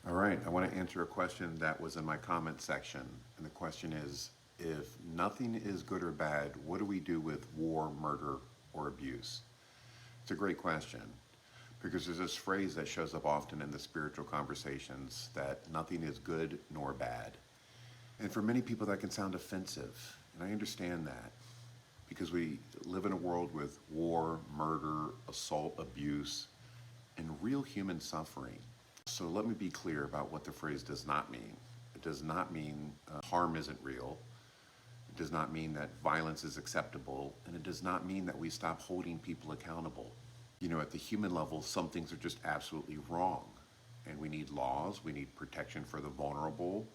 All right, I want to answer a question that was in my comment section. And the question is, if nothing is good or bad, what do we do with war, murder, or abuse? It's a great question because there's this phrase that shows up often in the spiritual conversations that nothing is good nor bad. And for many people that can sound offensive, and I understand that because we live in a world with war, murder, assault, abuse, and real human suffering. So let me be clear about what the phrase does not mean. It does not mean harm isn't real. It does not mean that violence is acceptable. And it does not mean that we stop holding people accountable. You know, at the human level, some things are just absolutely wrong. And we need laws, we need protection for the vulnerable.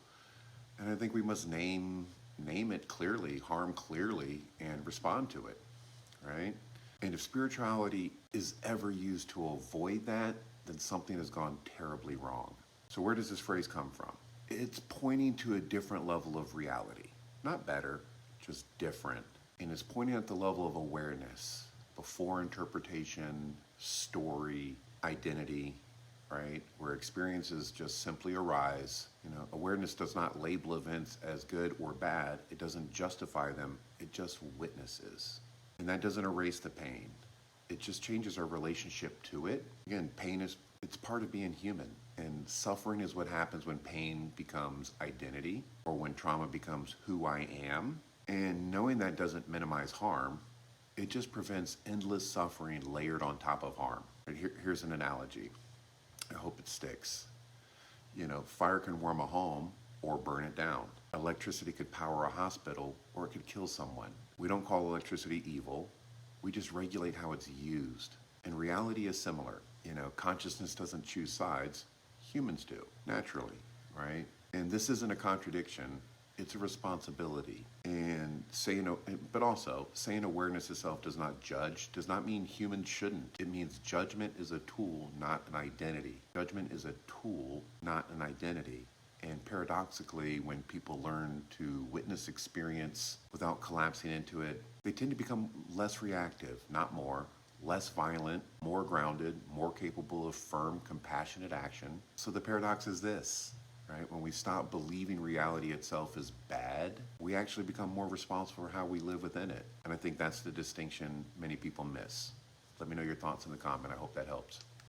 And I think we must name it clearly, harm clearly, and respond to it, right? And if spirituality is ever used to avoid that, then something has gone terribly wrong. So where does this phrase come from? It's pointing to a different level of reality. Not better, just different. And it's pointing at the level of awareness, before interpretation, story, identity, right? Where experiences just simply arise. You know, awareness does not label events as good or bad. It doesn't justify them. It just witnesses. And that doesn't erase the pain. It just changes our relationship to it. Again, it's part of being human. And suffering is what happens when pain becomes identity or when trauma becomes who I am. And knowing that doesn't minimize harm, it just prevents endless suffering layered on top of harm. Here's an analogy. I hope it sticks. You know, fire can warm a home or burn it down. Electricity could power a hospital or it could kill someone. We don't call electricity evil. We just regulate how it's used. And reality is similar. You know, consciousness doesn't choose sides. Humans do, naturally, right? And this isn't a contradiction. It's a responsibility. And but also saying awareness itself does not judge, does not mean humans shouldn't. It means judgment is a tool, not an identity. Judgment is a tool, not an identity. And paradoxically, when people learn to witness experience without collapsing into it, they tend to become less reactive, not more, less violent, more grounded, more capable of firm, compassionate action. So the paradox is this, right? When we stop believing reality itself is bad, we actually become more responsible for how we live within it. And I think that's the distinction many people miss. Let me know your thoughts in the comment. I hope that helps.